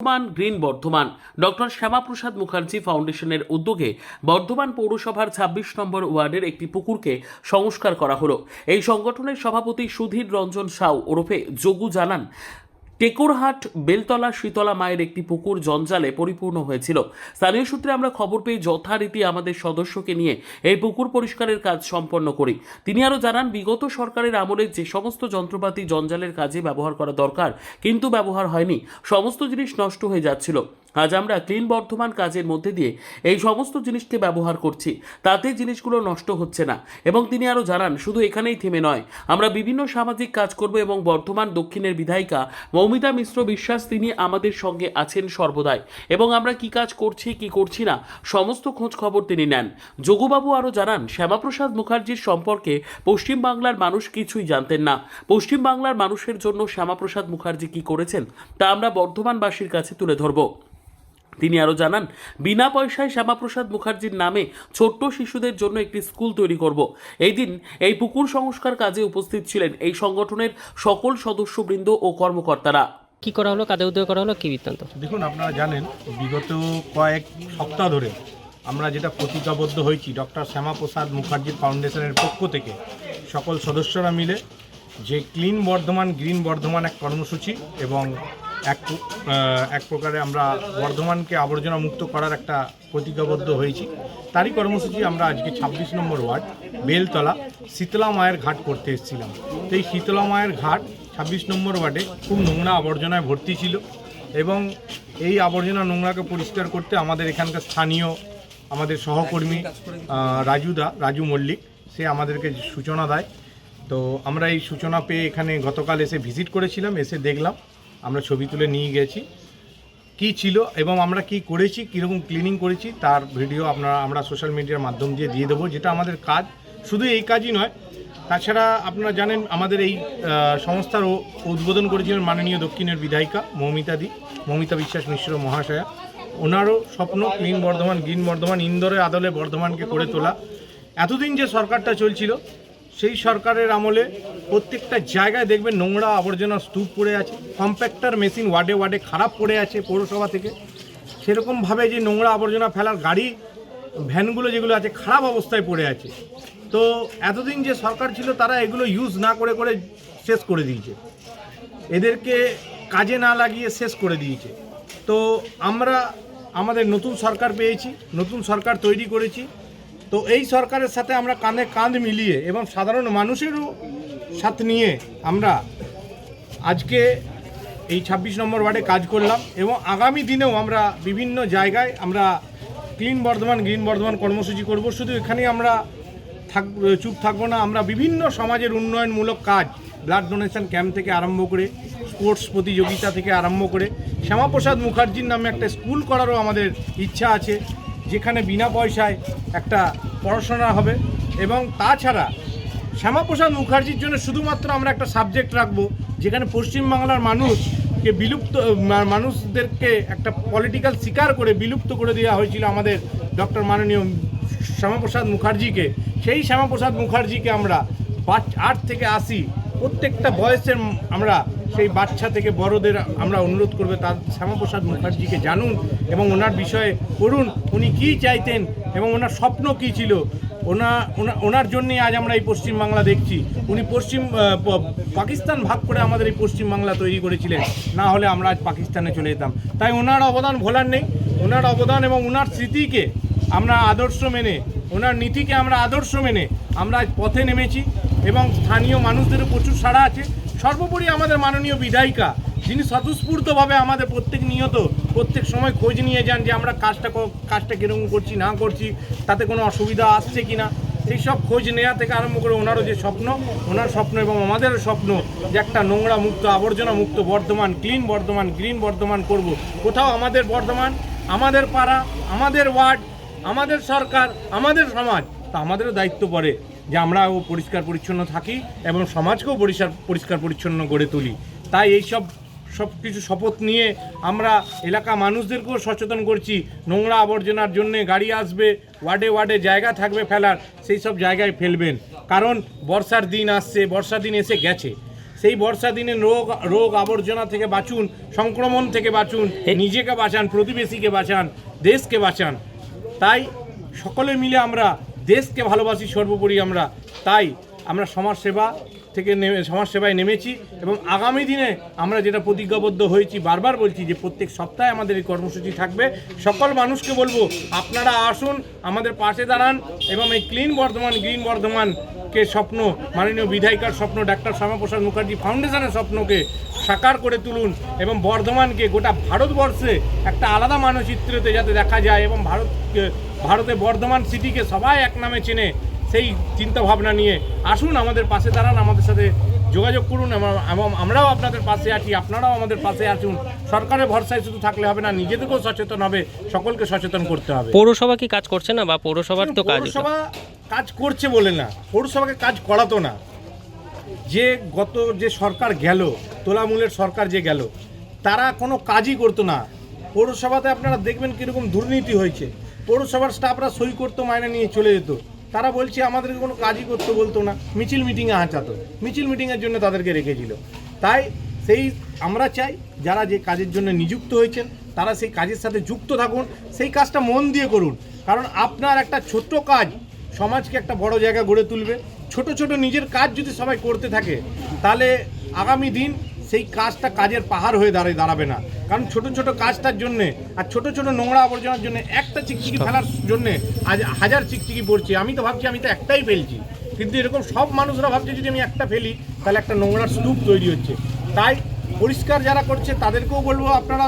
Bardhaman green Bardhaman doctor Shyamaprasad Mukherjee ফাউন্ডেশনের উদ্যোগে বর্ধমান পৌরসভার ২৬ নম্বর ওয়ার্ডের একটি পুকুরকে সংস্কার করা হলো। এই সংগঠনের সভাপতি সুধীর রঞ্জন সাউ ওরফে যোগু জানান, টেকোরহাট বেলতলা শীতলা মায়ের একটি পুকুর জঞ্জালে পরিপূর্ণ হয়েছিল। স্থানীয় সূত্রে আমরা খবর পেয়ে যথারীতি আমাদের সদস্যকে নিয়ে এই পুকুর পরিষ্কারের কাজ সম্পন্ন করি। তিনি আরও জানান, বিগত সরকারের আমলে যে সমস্ত যন্ত্রপাতি জঞ্জালের কাজে ব্যবহার করা দরকার কিন্তু ব্যবহার হয়নি, সমস্ত জিনিস নষ্ট হয়ে যাচ্ছিল। আজ আমরা ক্লিন বর্ধমান কাজের মধ্যে দিয়ে এই সমস্ত জিনিসকে ব্যবহার করছি, তাতে জিনিসগুলো নষ্ট হচ্ছে না। এবং তিনি আরও জানান, শুধু এখানেই থেমে নয়, আমরা বিভিন্ন সামাজিক কাজ করব এবং বর্ধমান দক্ষিণের বিধায়িকা মৌমিতা মিশ্র বিশ্বাস তিনি আমাদের সঙ্গে আছেন সর্বদাই, এবং আমরা কি কাজ করছি কি করছি না সমস্ত খোঁজ খবর তিনি নেন। যোগুবাবু আরও জানান, শ্যামাপ্রসাদ মুখার্জির সম্পর্কে পশ্চিমবাংলার মানুষ কিছুই জানতেন না। পশ্চিমবাংলার মানুষের জন্য শ্যামাপ্রসাদ মুখার্জি কি করেছেন তা আমরা বর্ধমানবাসীর কাছে তুলে ধরব। তিনি আরও জানান, বিনা পয়সায় শ্যামাপ্রসাদ মুখার্জির নামে ছোট্ট শিশুদের জন্য একটি স্কুল তৈরি করব। এই দিন এই পুকুর সংস্কার কাজে উপস্থিত ছিলেন এই সংগঠনের সকল সদস্যবৃন্দ ও কর্মকর্তারা। কি করা হলো, কাদের উদ্যোগে করা হলো, কি বৃত্তান্ত? দেখুন, আপনারা জানেন বিগত কয়েক সপ্তাহ ধরে আমরা যেটা প্রতিজ্ঞাবদ্ধ হয়েছি ডক্টর শ্যামাপ্রসাদ মুখার্জি ফাউন্ডেশনের পক্ষ থেকে সকল সদস্যরা মিলে যে ক্লিন বর্ধমান গ্রিন বর্ধমান এক কর্মসূচি এবং এক প্রকারে আমরা বর্ধমানকে আবর্জনা মুক্ত করার একটা প্রতিজ্ঞাবদ্ধ হয়েছি। তারই কর্মসূচি আমরা আজকে ২৬ নম্বর ওয়ার্ড বেলতলা শীতলা মায়ের ঘাট করতে এসেছিলাম। তো এই শীতলা মায়ের ঘাট ২৬ নম্বর ওয়ার্ডে খুব নোংরা আবর্জনায় ভর্তি ছিল এবং এই আবর্জনা নোংরাকে পরিষ্কার করতে আমাদের এখানকার স্থানীয় আমাদের সহকর্মী রাজু মল্লিক সে আমাদেরকে সূচনা দেয়। তো আমরা এই সূচনা পেয়ে এখানে গতকাল এসে ভিজিট করেছিলাম, এসে দেখলাম, আমরা ছবি তুলে নিয়ে গেছি কি ছিল এবং আমরা কি করেছি, কীরকম ক্লিনিং করেছি তার ভিডিও আমরা সোশ্যাল মিডিয়ার মাধ্যম দিয়ে দেবো, যেটা আমাদের কাজ। শুধু এই কাজই নয়, তাছাড়া আপনারা জানেন আমাদের এই সংস্থার উদ্বোধন করেছিলেন মাননীয় দক্ষিণের বিধায়িকা মৌমিতা বিশ্বাস মিশ্র মহাশয়া। ওনারও স্বপ্ন ক্লিন বর্ধমান গ্রিন বর্ধমান ইন্দোরের আদলে বর্ধমানকে করে তোলা। এতদিন যে সরকারটা চলছিল সেই সরকারের আমলে প্রত্যেকটা জায়গায় দেখবেন নোংরা আবর্জনা স্তূপ পড়ে আছে, কম্প্যাক্টার মেশিন ওয়ার্ডে ওয়ার্ডে খারাপ পড়ে আছে পৌরসভা থেকে। সেরকমভাবে যে নোংরা আবর্জনা ফেলার গাড়ি ভ্যানগুলো যেগুলো আছে খারাপ অবস্থায় পড়ে আছে। তো এতদিন যে সরকার ছিল তারা এগুলো ইউজ না করে করে শেষ করে দিয়েছে, এদেরকে কাজে না লাগিয়ে শেষ করে দিয়েছে। তো আমরা আমাদের নতুন সরকার পেয়েছি, নতুন সরকার তৈরি করেছি। তো এই সরকারের সাথে আমরা কাঁধে কাঁধ মিলিয়ে এবং সাধারণ মানুষেরও সাথে নিয়ে আমরা আজকে এই ২৬ নম্বর ওয়ার্ডে কাজ করলাম এবং আগামী দিনেও আমরা বিভিন্ন জায়গায় আমরা ক্লিন বর্ধমান গ্রিন বর্ধমান কর্মসূচি করব। শুধু এখানেই আমরা চুপ থাকবো না, আমরা বিভিন্ন সমাজের উন্নয়নমূলক কাজ, ব্লাড ডোনেশন ক্যাম্প থেকে আরম্ভ করে স্পোর্টস প্রতিযোগিতা থেকে আরম্ভ করে শ্যামাপ্রসাদ মুখার্জির নামে একটা স্কুল করারও আমাদের ইচ্ছা আছে, যেখানে বিনা পয়সায় একটা পড়াশোনা হবে। এবং তাছাড়া শ্যামাপ্রসাদ মুখার্জির জন্য শুধুমাত্র আমরা একটা সাবজেক্ট রাখবো, যেখানে পশ্চিমবাংলার মানুষদেরকে একটা পলিটিক্যাল শিকার করে বিলুপ্ত করে দেওয়া হয়েছিল আমাদের ডক্টর মাননীয় শ্যামাপ্রসাদ মুখার্জিকে। সেই শ্যামাপ্রসাদ মুখার্জিকে আমরা ৮ থেকে ৮০ প্রত্যেকটা বয়সের আমরা সেই বাচ্চা থেকে বড়দের আমরা অনুরোধ করবো তার শ্যামাপ্রসাদ মুখার্জিকে জানুন এবং ওনার বিষয়ে পড়ুন, উনি কী চাইতেন এবং ওনার স্বপ্ন কী ছিল। ওনার জন্যই আজ আমরা এই পশ্চিমবাংলা দেখছি। উনি পাকিস্তান ভাগ করে আমাদের এই পশ্চিমবাংলা তৈরি করেছিলেন, না হলে আমরা আজ পাকিস্তানে চলে যেতাম। তাই ওনার অবদান ভোলার নেই, ওনার অবদান এবং ওনার স্মৃতিকে আমরা আদর্শ মেনে, ওনার নীতিকে আমরা আদর্শ মেনে আমরা আজ পথে নেমেছি এবং স্থানীয় মানুষদেরও প্রচুর সাড়া আছে। সর্বোপরি আমাদের মাননীয় বিধায়িকা, যিনি স্বতঃস্ফূর্তভাবে আমাদের প্রত্যেক সময় খোঁজ নিয়ে যান যে আমরা কাজটা কীরকম করছি না করছি, তাতে কোনো অসুবিধা আসছে কি না, এই সব খোঁজ নেওয়া থেকে আরম্ভ করে ওনারও যে স্বপ্ন, ওনার স্বপ্ন এবং আমাদেরও স্বপ্ন যে একটা নোংরা মুক্ত আবর্জনা মুক্ত বর্ধমান ক্লিন বর্ধমান গ্রিন বর্ধমান করব। কোথাও আমাদের বর্ধমান, আমাদের পাড়া, আমাদের ওয়ার্ড, আমাদের সরকার, আমাদের সমাজ, তা আমাদেরও দায়িত্ব পড়ে যে আমরাও পরিষ্কার পরিচ্ছন্ন থাকি এবং সমাজকেও পরিষ্কার পরিচ্ছন্ন গড়ে তুলি। তাই এই সব কিছু শপথ নিয়ে আমরা এলাকা মানুষদেরকেও সচেতন করছি, নোংরা আবর্জনার জন্য গাড়ি আসবে, ওয়ার্ডে ওয়ার্ডে জায়গা থাকবে ফেলার, সেই সব জায়গায় ফেলবেন। কারণ বর্ষার দিন আসছে, বর্ষার দিন এসে গেছে, সেই বর্ষা দিনে রোগ আবর্জনা থেকে বাঁচুন, সংক্রমণ থেকে বাঁচুন, নিজেকে বাঁচান, প্রতিবেশীকে বাঁচান, দেশকে বাঁচান। তাই সকলে মিলে আমরা দেশকে ভালোবাসি সর্বোপরি আমরা, তাই আমরা সমাজসেবায় নেমেছি এবং আগামী দিনে আমরা যেটা প্রতিজ্ঞাবদ্ধ হয়েছি, বারবার বলছি যে প্রত্যেক সপ্তাহে আমাদের এই কর্মসূচি থাকবে। সকল মানুষকে বলবো আপনারা আসুন, আমাদের পাশে দাঁড়ান এবং এই ক্লিন বর্ধমান, গ্রিন বর্ধমানকে স্বপ্ন, মাননীয় বিধায়িকার স্বপ্ন, ডাক্তার শ্যামাপ্রসাদ মুখার্জি ফাউন্ডেশনের স্বপ্নকে সাকার করে তুলুন এবং বর্ধমানকে গোটা ভারতবর্ষে একটা আলাদা মানচিত্রতে যাতে দেখা যায় এবং ভারতে বর্ধমান সিটিকে সবাই এক নামে চেনে, সেই চিন্তাভাবনা নিয়ে আসুন, আমাদের পাশে দাঁড়ান, আমাদের সাথে যোগাযোগ করুন এবং আমরাও আপনাদের পাশে আছি, আপনারাও আমাদের পাশে আসুন। সরকারের ভরসায় শুধু থাকলে হবে না, নিজেদেরকেও সচেতন হবে, সকলকে সচেতন করতে হবে। পৌরসভা কি কাজ করছে না, বা পৌরসভার তো কাজ? পৌরসভা কাজ করছে বলে না, পৌরসভাকে কাজ করাতো না। যে সরকার গেল, তোলামূলের সরকার যে গেল, তারা কোনো কাজই করতো না। পৌরসভাতে আপনারা দেখবেন কীরকম দুর্নীতি হয়েছে। পৌরসভার স্টাফরা সই করতো, মাইনে নিয়ে চলে যেত। তারা বলছে আমাদেরকে কোনো কাজই করতে বলতো না, মিছিল মিটিংয়ে হাঁচাতো, মিছিল মিটিংয়ের জন্য তাদেরকে রেখেছিল। তাই আমরা চাই যারা যে কাজের জন্য নিযুক্ত হয়েছেন তারা সেই কাজের সাথে যুক্ত থাকুন, সেই কাজটা মন দিয়ে করুন, কারণ আপনার একটা ছোট্ট কাজ সমাজকে একটা বড় জায়গা গড়ে তুলবে। ছোট ছোট নিজের কাজ যদি সবাই করতে থাকে তাহলে আগামী দিন সেই কাজটা কাজের পাহাড় হয়ে দাঁড়াবে না। কারণ ছোট ছোট কাজটার জন্যে আর ছোট ছোট নোংরা আবর্জনার জন্য, একটা চিকচিকি ফেলার জন্যে আজ হাজার চিকচিকি পড়ছে। আমি তো ভাবছি আমি তো একটাই ফেলছি, কিন্তু এরকম সব মানুষরা ভাবছে যদি আমি একটা ফেলি তাহলে একটা নোংরার স্তূপ তৈরি হচ্ছে। তাই পরিষ্কার যারা করছে তাদেরকেও বলবো আপনারা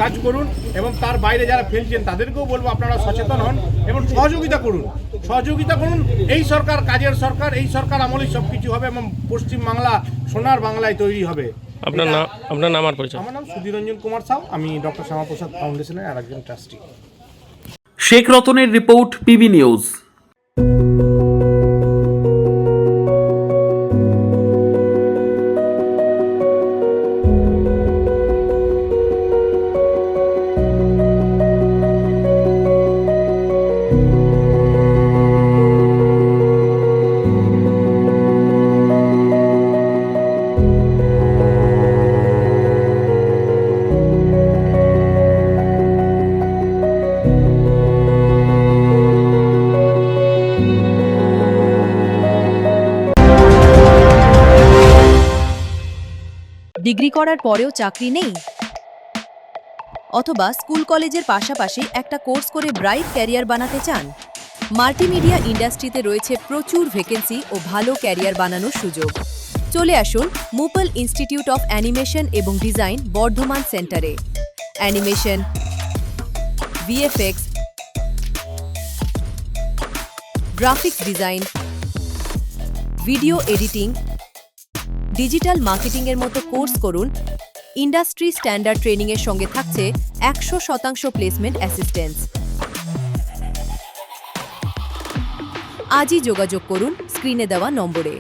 কাজ করুন, এবং তার বাইরে যারা ফেলছেন তাদেরকেও বলবো আপনারা সচেতন হন এবং সহযোগিতা করুন। এই সরকার কাজের সরকার, এই সরকার আমলেই সব কিছু হবে এবং পশ্চিমবাংলা সোনার বাংলায় তৈরি হবে। আপনার নাম আর পরিচয়? আমার নাম সুধীরঞ্জন কুমার সাউ, আমি ডক্টর শ্যামাপ্রসাদ ফাউন্ডেশনের আর একজন ট্রাস্টি। শেখ রতনের রিপোর্ট, পিবি নিউজ। ডিগ্রি করার পরেও চাকরি নেই, অথবা স্কুল কলেজের পাশাপাশি একটা কোর্স করে ব্রাইট ক্যারিয়ার বানাতে চান? মাল্টিমিডিয়া ইন্ডাস্ট্রিতে রয়েছে প্রচুর ভ্যাকেন্সি ও ভালো ক্যারিয়ার বানানোর সুযোগ। চলে আসুন মুপল ইনস্টিটিউট অফ অ্যানিমেশন এবং ডিজাইন বর্ধমান সেন্টারে। Animation, VFX, graphics design, video editing, digital মার্কেটিংয়ের মতো কোর্স করুন। ইন্ডাস্ট্রি স্ট্যান্ডার্ড ট্রেনিংয়ের সঙ্গে থাকছে 100% প্লেসমেন্ট অ্যাসিস্ট্যান্স। আজই যোগাযোগ করুন স্ক্রিনে দেওয়া নম্বরে।